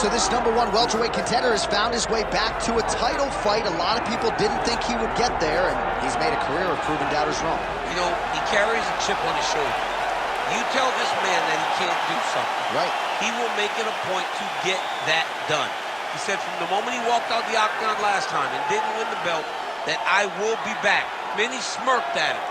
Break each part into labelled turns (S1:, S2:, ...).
S1: so this #1 welterweight contender has found his way back to a title fight. A lot of people didn't think he would get there, and he's made a career of proving doubters wrong.
S2: You know, he carries a chip on his shoulder. You tell this man that he can't do something.
S1: Right.
S2: He will make it a point to get that done. He said from the moment he walked out the octagon last time and didn't win the belt, that I will be back. Many smirked at him.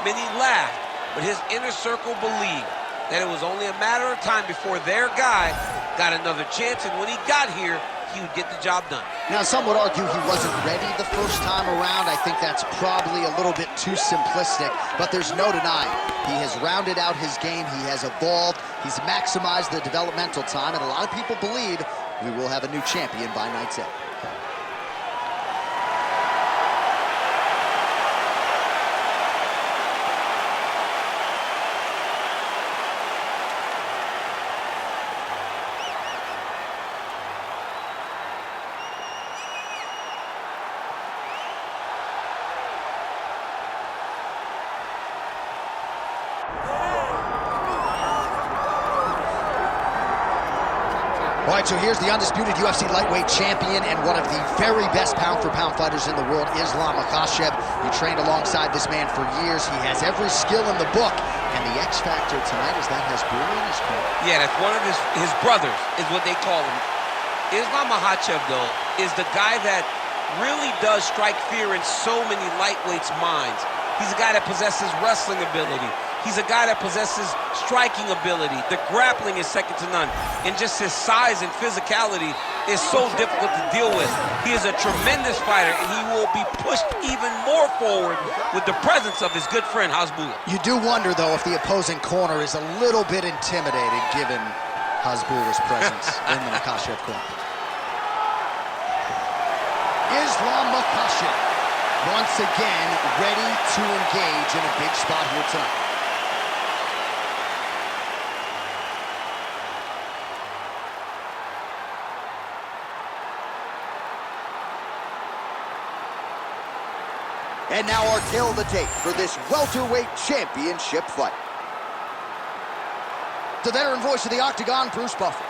S2: Many laughed. But his inner circle believed that it was only a matter of time before their guy got another chance, and when he got here, he would get the job done.
S1: Now, some would argue he wasn't ready the first time around. I think that's probably a little bit too simplistic, but there's no denying. He has rounded out his game, he has evolved, he's maximized the developmental time, and a lot of people believe we will have a new champion by night's end. All right, so here's the undisputed UFC lightweight champion and one of the very best pound-for-pound fighters in the world, Islam Makhachev. He trained alongside this man for years. He has every skill in the book, and the X factor tonight is that has Brewer in his corner.
S2: Yeah, that's one of his brothers, is what they call him. Islam Makhachev, though, is the guy that really does strike fear in so many lightweights' minds. He's a guy that possesses wrestling ability. He's a guy that possesses striking ability. The grappling is second to none. And just his size and physicality is so difficult to deal with. He is a tremendous fighter, and he will be pushed even more forward with the presence of his good friend, Hasbulla.
S1: You do wonder, though, if the opposing corner is a little bit intimidated given Hasbulla's presence in the Makhachev corner. Islam Makhachev, once again, ready to engage in a big spot here tonight. And now our tale of the tape for this welterweight championship fight. The veteran voice of the Octagon, Bruce Buffer.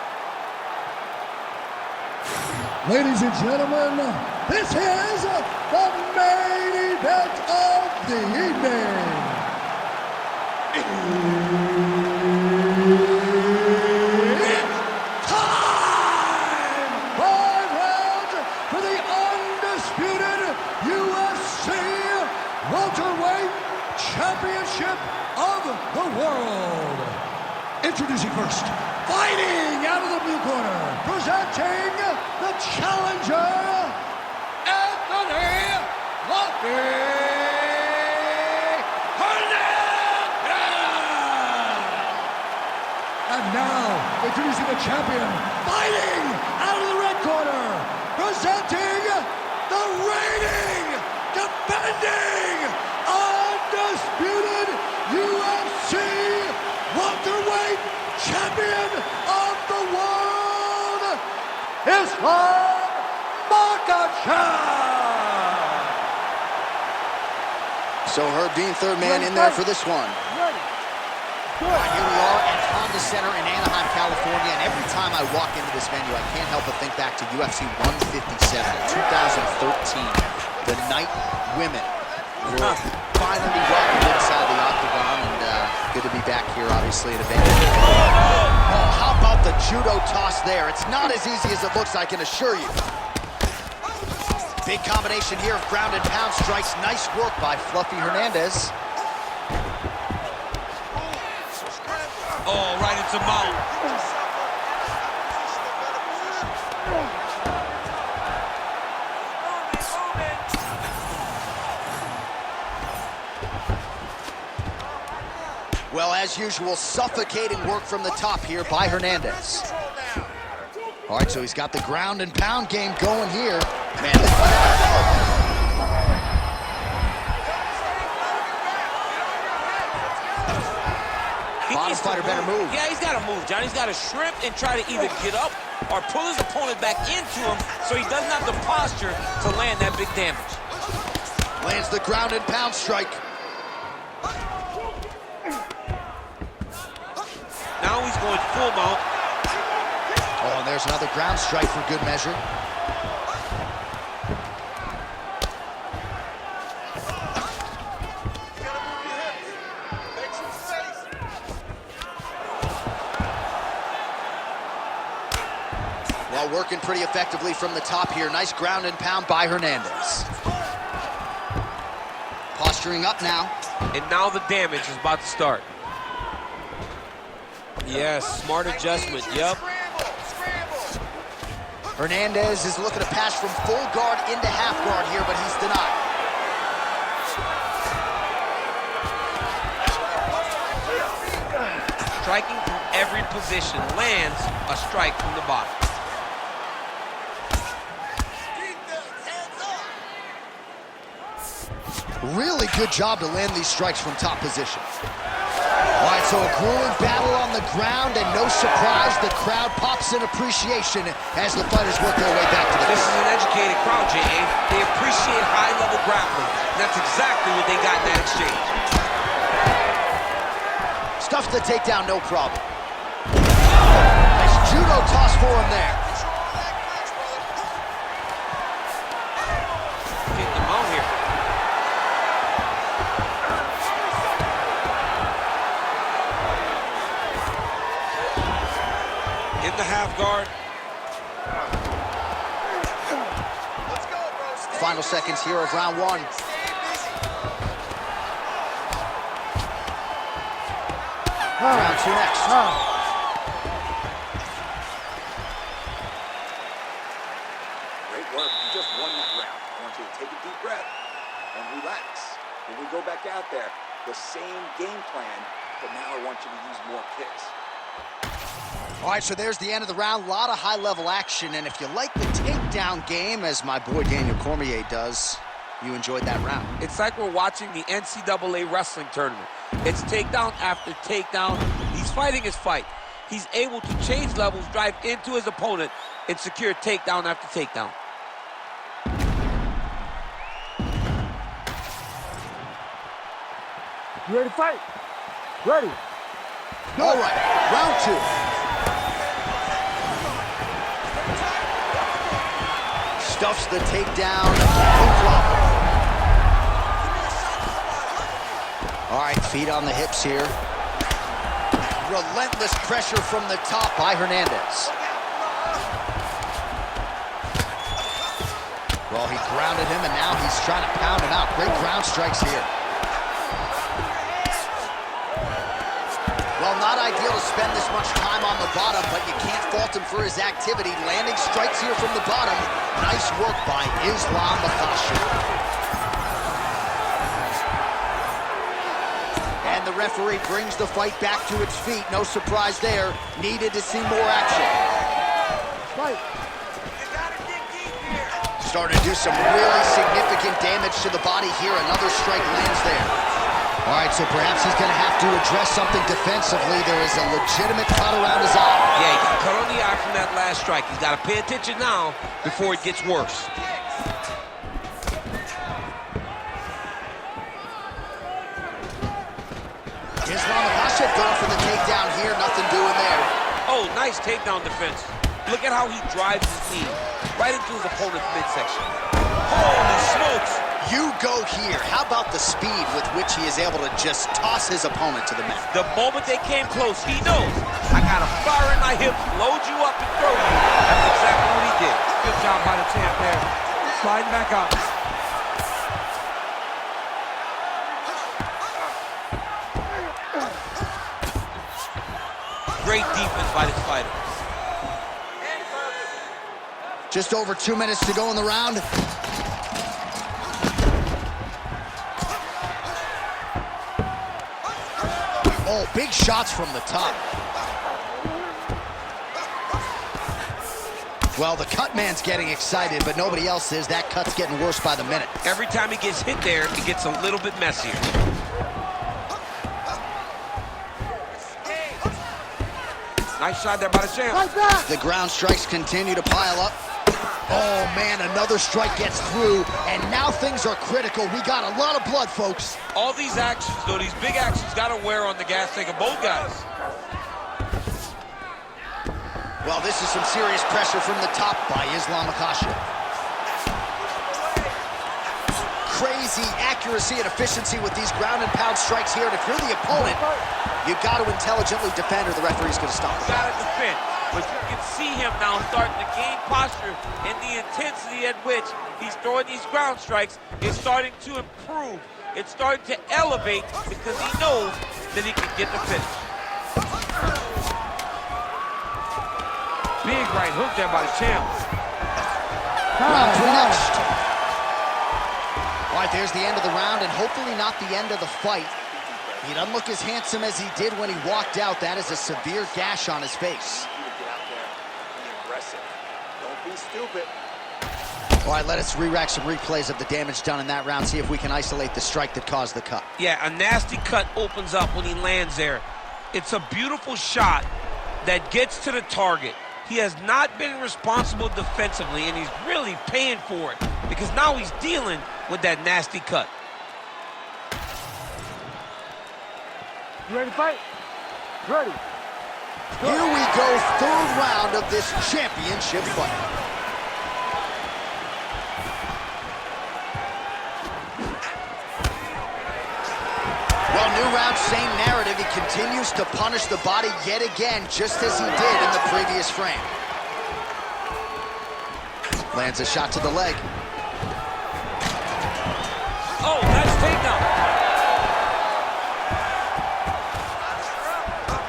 S3: Ladies and gentlemen, this is the main event of the evening. It's time! 5 rounds for the undisputed UFC welterweight championship of the world. Introducing first, fighting out of the blue corner, presenting the challenger, Anthony Hernandez. And now, introducing the champion, fighting out of the red corner, presenting the reigning, defending, undisputed UFC welterweight champion of the world, Islam Makhachev.
S1: So Herb Dean, third man in there for this one. All right, here we are at Honda Center in Anaheim, California, and every time I walk into this venue, I can't help but think back to UFC 157 in 2013. The night women were finally welcomed inside the Octagon, and good to be back here, obviously, at a venue. Oh, how about the judo toss there? It's not as easy as it looks, I can assure you. Big combination here of ground and pound strikes. Nice work by Fluffy Hernandez.
S2: Oh, right into mount.
S1: Well, as usual, suffocating work from the top here by Hernandez. All right, so he's got the ground and pound game going here. Man, bottom fighter better move.
S2: Yeah, he's got to move, John. He's got to shrimp and try to either get up or pull his opponent back into him so he doesn't have the posture to land that big damage.
S1: Lands the ground and pound strike.
S2: Now he's going full mount.
S1: Oh, and there's another ground strike for good measure. Well, working pretty effectively from the top here. Nice ground and pound by Hernandez. Posturing up now.
S2: And now the damage is about to start. Yes, smart adjustment, yep.
S1: Hernandez is looking to pass from full guard into half guard here, but he's denied.
S2: Striking from every position, lands a strike from the bottom.
S1: Really good job to land these strikes from top position. All right, so a grueling battle on the ground, and no surprise, the crowd pops in appreciation as the fighters work their way back to the
S2: This is an educated crowd, J.A. They appreciate high-level grappling. That's exactly what they got in that exchange.
S1: Stuffs the takedown, no problem. Nice judo toss for him there.
S2: Getting them out here. In the half guard.
S1: Final seconds here of round one. Round two next.
S4: Great work. You just won that round. I want you to take a deep breath and relax. When we go back out there, the same game plan, but now I want you to use more kicks.
S1: All right, so there's the end of the round. A lot of high-level action, and if you like the takedown game, as my boy Daniel Cormier does, you enjoyed that round.
S2: It's like we're watching the NCAA wrestling tournament. It's takedown after takedown. He's fighting his fight. He's able to change levels, drive into his opponent, and secure takedown after takedown.
S3: You ready to fight? Ready.
S1: All right, round two. Stuffs the takedown, no problem. All right, feet on the hips here. Relentless pressure from the top by Hernandez. Well, he grounded him, and now he's trying to pound him out. Great ground strikes here. Well, not ideal to spend this much time on the bottom, but you can't fault him for his activity. Landing strikes here from the bottom. Nice work by Islam Makhachev. And the referee brings the fight back to its feet. No surprise there. Needed to see more action.
S3: Fight.
S1: Starting to do some really significant damage to the body here. Another strike lands there. All right, so perhaps he's going to have to address something defensively. There is a legitimate cut around his eye.
S2: Yeah, he got cut on the eye from that last strike. He's got to pay attention now before it gets worse.
S1: Islam Makhachev going for the takedown here. Nothing doing there.
S2: Oh, nice takedown defense. Look at how he drives his knee right into his opponent's midsection. Holy smokes!
S1: You go here. How about the speed with which he is able to just toss his opponent to the mat?
S2: The moment they came close, he knows. I got a fire in my hips, load you up and throw you. That's exactly what he did.
S5: Good job by the champ there. Sliding back up.
S2: Great defense by this fighter.
S1: Just over 2 minutes to go in the round. Oh, big shots from the top. Well, the cut man's getting excited, but nobody else is. That cut's getting worse by the minute.
S2: Every time he gets hit there, it gets a little bit messier. Nice shot there by the champ.
S3: Fight back.
S1: The ground strikes continue to pile up. Oh, man, another strike gets through, and now things are critical. We got a lot of blood, folks.
S2: All these actions, though, these big actions got to wear on the gas tank of both guys.
S1: Well, this is some serious pressure from the top by Makhachev. Crazy accuracy and efficiency with these ground and pound strikes here. And if you're the opponent, you got to intelligently defend or the referee's going to stop.
S2: You got to defend. But you can see him now starting to gain posture, and the intensity at which he's throwing these ground strikes is starting to improve. It's starting to elevate because he knows that he can get the finish. Big right hook there by the champ.
S1: Round finished. All right, there's the end of the round, and hopefully not the end of the fight. He doesn't look as handsome as he did when he walked out. That is a severe gash on his face.
S4: Get out there, be aggressive. Don't be stupid.
S1: All right, let us re-rack some replays of the damage done in that round, see if we can isolate the strike that caused the cut.
S2: Yeah, a nasty cut opens up when he lands there. It's a beautiful shot that gets to the target. He has not been responsible defensively, and he's really paying for it because now he's dealing with that nasty cut.
S5: You ready to fight? Ready.
S1: Here we go, third round of this championship fight. Well, new round, same narrative. He continues to punish the body yet again, just as he did in the previous frame. Lands a shot to the leg.
S2: Oh, nice takedown.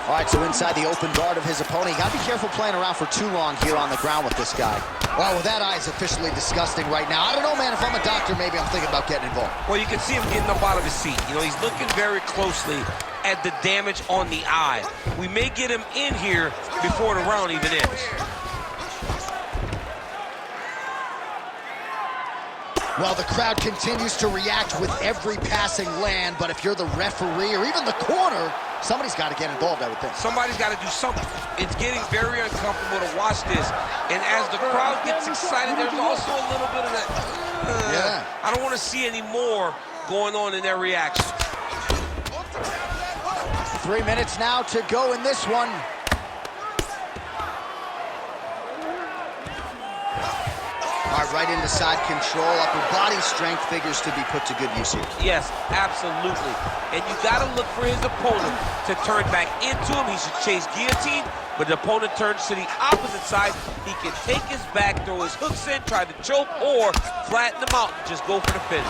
S1: All right, so inside the open guard of his opponent. You gotta be careful playing around for too long here on the ground with this guy. Wow, well, that eye is officially disgusting right now. I don't know, man, if I'm a doctor, maybe I'm thinking about getting involved.
S2: Well, you can see him getting up out of his seat. You know, he's looking very closely at the damage on the eye. We may get him in here before the round even ends.
S1: Well, the crowd continues to react with every passing land, but if you're the referee or even the corner, somebody's got to get involved, I would think.
S2: Somebody's got to do something. It's getting very uncomfortable to watch this. And as the crowd gets excited, there's also a little bit of that,
S1: yeah.
S2: I don't want to see any more going on in their reaction.
S1: 3 minutes now to go in this one. All right, right into side control. Upper body strength figures to be put to good use here.
S2: Yes, absolutely. And you got to look for his opponent to turn back into him. He should chase guillotine, but the opponent turns to the opposite side. He can take his back, throw his hooks in, try to choke, or flatten him out and just go for the finish.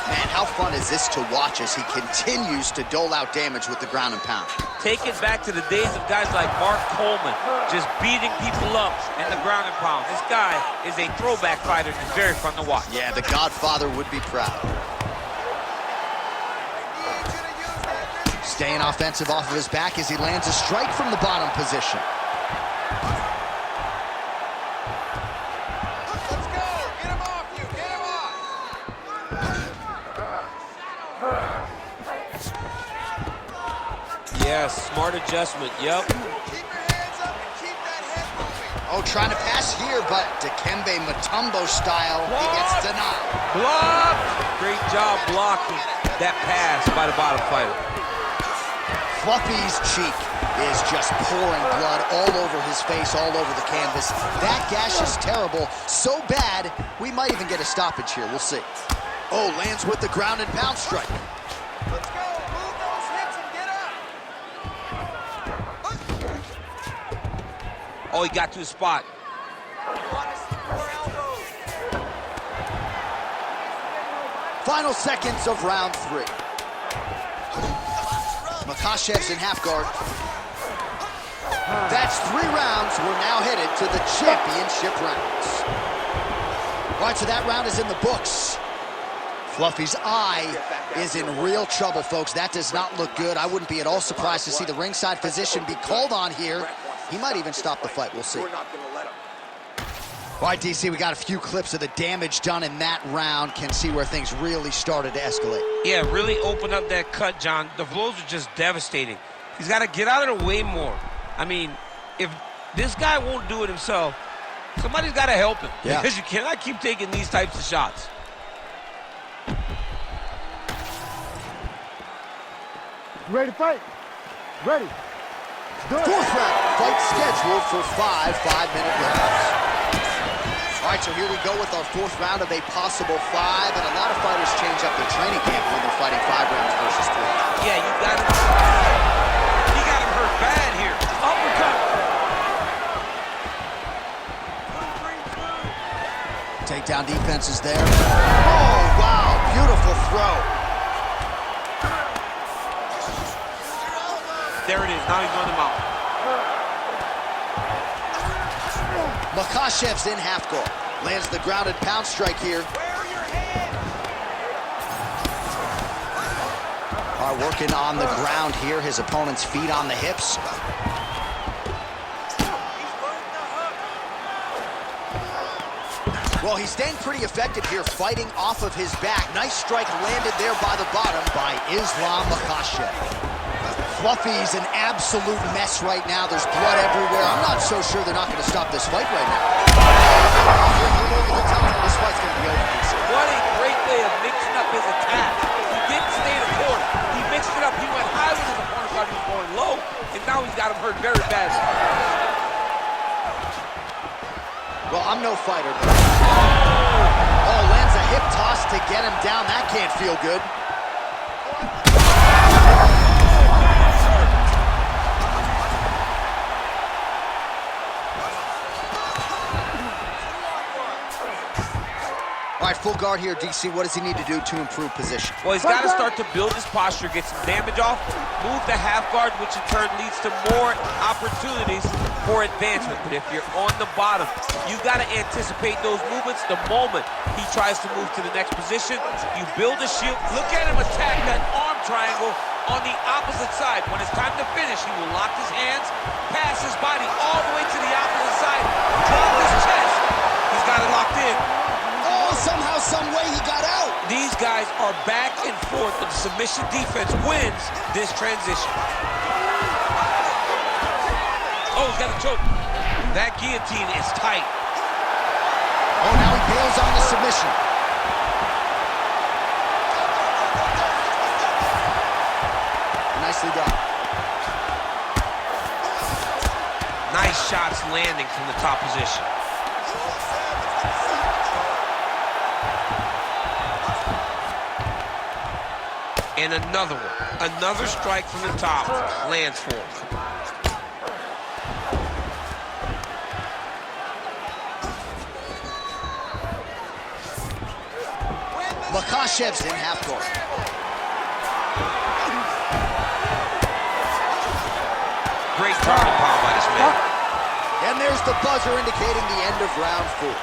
S1: Man, how fun is this to watch as he continues to dole out damage with the ground and pound?
S2: Take it back to the days of guys like Mark Coleman, just beating people up in the ground and pound. This guy is a throwback fighter and very fun to watch.
S1: Yeah, the Godfather would be proud. Staying offensive off of his back as he lands a strike from the bottom position.
S6: Let's go! Get him off you! Get him off!
S2: Yes, smart adjustment, yep.
S6: Keep your hands up and keep that head moving.
S1: Oh, trying to pass here, but Dikembe Mutombo style, he gets denied.
S2: Block! Great job blocking that pass by the bottom fighter.
S1: Fluffy's cheek is just pouring blood all over his face, all over the canvas. That gash is terrible, so bad, we might even get a stoppage here. We'll see. Oh, lands with the ground and pound strike.
S6: Let's go! Move those hips and get up!
S2: Oh, he got to his spot.
S1: Final seconds of round 3. Makhachev's in half guard. That's 3 rounds. We're now headed to the championship rounds. All right, so that round is in the books. Fluffy's eye is in real trouble, folks. That does not look good. I wouldn't be at all surprised to see the ringside physician be called on here. He might even stop the fight. We'll see.
S4: We're not gonna let him.
S1: All right, DC, we got a few clips of the damage done in that round. Can see where things really started to escalate.
S2: Yeah, really opened up that cut, John. The blows are just devastating. He's got to get out of the way more. I mean, if this guy won't do it himself, somebody's got to help him.
S1: Yeah.
S2: Because you cannot keep taking these types of shots.
S5: Ready to fight? Ready. Let's do it.
S1: 4th round. fight scheduled for 5 5-minute rounds. All right, so here we go with our 4th round of a possible 5, and a lot of fighters change up their training camp when they're fighting 5 rounds versus 3.
S2: Yeah, you got him. He got him hurt bad here. Uppercut.
S1: Takedown defense is there. Oh, wow, beautiful throw.
S2: There it is, now he's on the mount.
S1: Makhachev's in half guard. Lands the grounded pound strike here. All right, working on the ground here. His opponent's feet on the hips. Well, he's staying pretty effective here, fighting off of his back. Nice strike landed there by the bottom by Islam Makhachev. Fluffy's an absolute mess right now. There's blood everywhere. I'm not so sure they're not going to stop this fight right now. This fight's going to be over.
S2: What a great way of mixing up his attack. He didn't stay the court. He mixed it up. He went high with his opponent, thought he was going low, and now he's got him hurt very badly.
S1: Well, I'm no fighter, but... Oh, lands a hip toss to get him down. That can't feel good. All right, full guard here, DC. What does he need to do to improve position?
S2: Well, he's got to start to build his posture, get some damage off, move the half guard, which in turn leads to more opportunities for advancement. But if you're on the bottom, you've got to anticipate those movements the moment he tries to move to the next position. You build a shield. Look at him attack that arm triangle on the opposite side. When it's time to finish, he will lock his hands, pass his body all the way to the opposite side, drop his chest. He's got it locked in.
S1: Somehow, some way, he got out.
S2: These guys are back and forth, but the submission defense wins this transition. Oh, he's got a choke. That guillotine is tight.
S1: Oh, now he bails on the submission. Nicely done.
S2: Nice shots landing from the top position. And another one. Another strike from the top lands for him.
S1: Makhachev's in half guard.
S2: Great ground and pound by this man.
S1: And there's the buzzer indicating the end of round 4.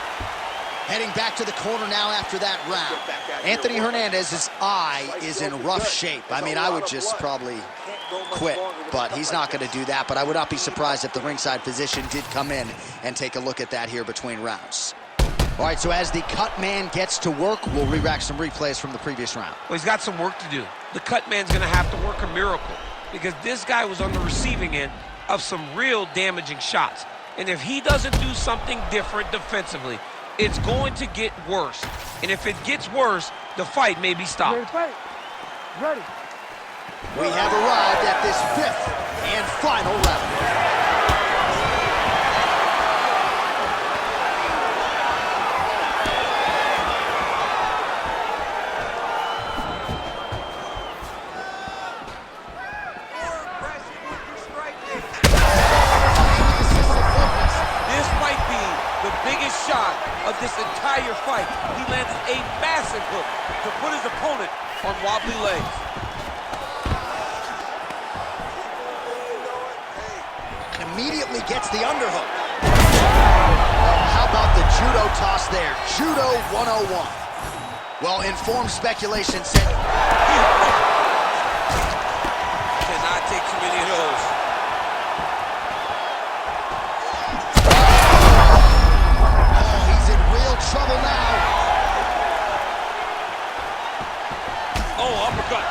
S1: Heading back to the corner now after that round. Anthony Hernandez's eye is in rough shape. I mean, I would just probably quit, but he's not going to do that. But I would not be surprised if the ringside physician did come in and take a look at that here between rounds. All right, so as the cut man gets to work, we'll re-rack some replays from the previous round.
S2: Well, he's got some work to do. The cut man's going to have to work a miracle because this guy was on the receiving end of some real damaging shots. And if he doesn't do something different defensively, it's going to get worse. And if it gets worse, the fight may be stopped.
S5: Ready to fight? Ready.
S1: We have arrived at this 5th and final round.
S2: This might be the biggest shot of this entire fight. He landed a massive hook to put his opponent on wobbly legs.
S1: Immediately gets the underhook. Oh, how about the judo toss there? Judo 101. Well, informed speculation said...
S2: Cannot take too many of those.
S1: Trouble now.
S2: Oh, uppercut.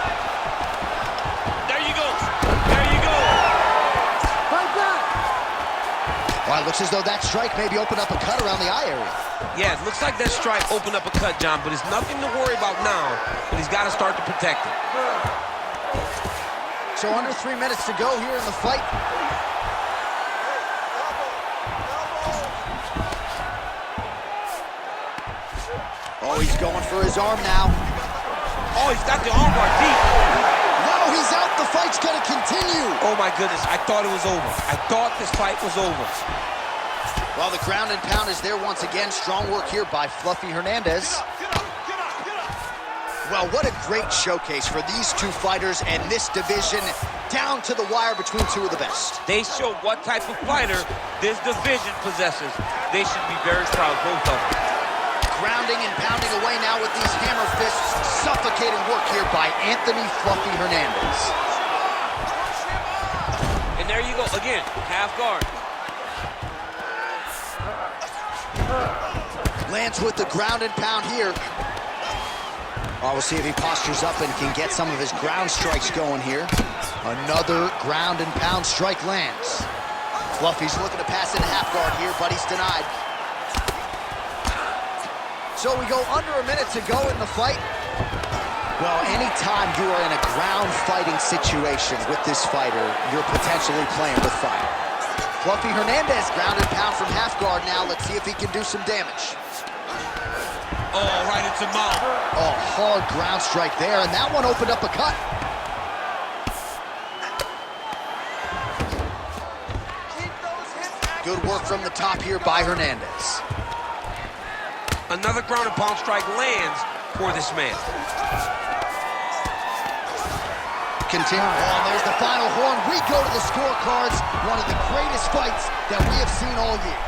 S2: There you go. There you go.
S5: Fight back.
S1: Well, it looks as though that strike maybe opened up a cut around the eye area.
S2: Yeah, it looks like that strike opened up a cut, John, but it's nothing to worry about now, but he's got to start to protect it.
S1: So under 3 minutes to go here in the fight. Oh, he's going for his arm now.
S2: Oh, he's got the armbar deep.
S1: No, he's out. The fight's going to continue.
S2: Oh, my goodness. I thought it was over. I thought this fight was over.
S1: Well, the ground and pound is there once again. Strong work here by Fluffy Hernandez. Well, what a great showcase for these two fighters and this division, down to the wire between two of the best.
S2: They show what type of fighter this division possesses. They should be very proud, both of them.
S1: Grounding and pounding away now with these hammer fists. Suffocating work here by Anthony Fluffy Hernandez.
S2: And there you go, again, half guard.
S1: Lands with the ground and pound here. Oh, we'll see if he postures up and can get some of his ground strikes going here. Another ground and pound strike lands. Fluffy's looking to pass into half guard here, but he's denied. So we go under a minute to go in the fight. Well, anytime you are in a ground fighting situation with this fighter, you're potentially playing with fire. Fluffy Hernandez, ground and pound from half guard now. Let's see if he can do some damage.
S2: Oh, right into mouth.
S1: Oh, hard ground strike there, and that one opened up a cut. Good work from the top here by Hernandez.
S2: Another ground and pound strike lands for this man.
S1: Continue. Oh, and there's the final horn. We go to the scorecards. One of the greatest fights that we have seen all year.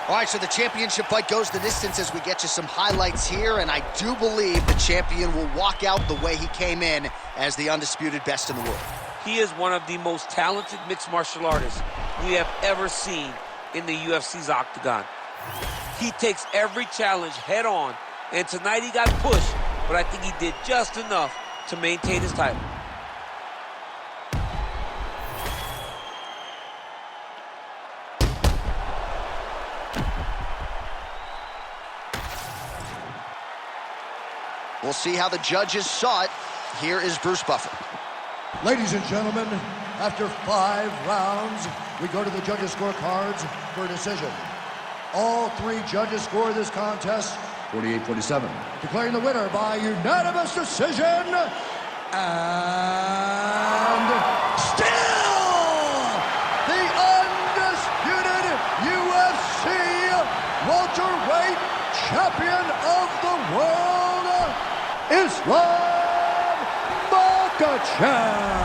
S1: All right, so the championship fight goes the distance as we get you some highlights here, and I do believe the champion will walk out the way he came in as the undisputed best in the world.
S2: He is one of the most talented mixed martial artists we have ever seen in the UFC's octagon. He takes every challenge head on, and tonight he got pushed, but I think he did just enough to maintain his title.
S1: We'll see how the judges saw it. Here is Bruce Buffer.
S3: Ladies and gentlemen, after 5 rounds, we go to the judges' scorecards for a decision. All 3 judges score this contest 48-47. Declaring the winner by unanimous decision, and still the undisputed UFC welterweight champion of the world, Islam Makhachev.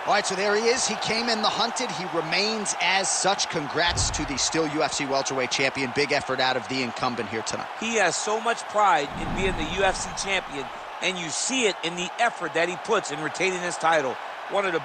S1: All right, so there he is. He came in the hunted. He remains as such. Congrats to the still UFC welterweight champion. Big effort out of the incumbent here tonight.
S2: He has so much pride in being the UFC champion, and you see it in the effort that he puts in retaining his title. One of the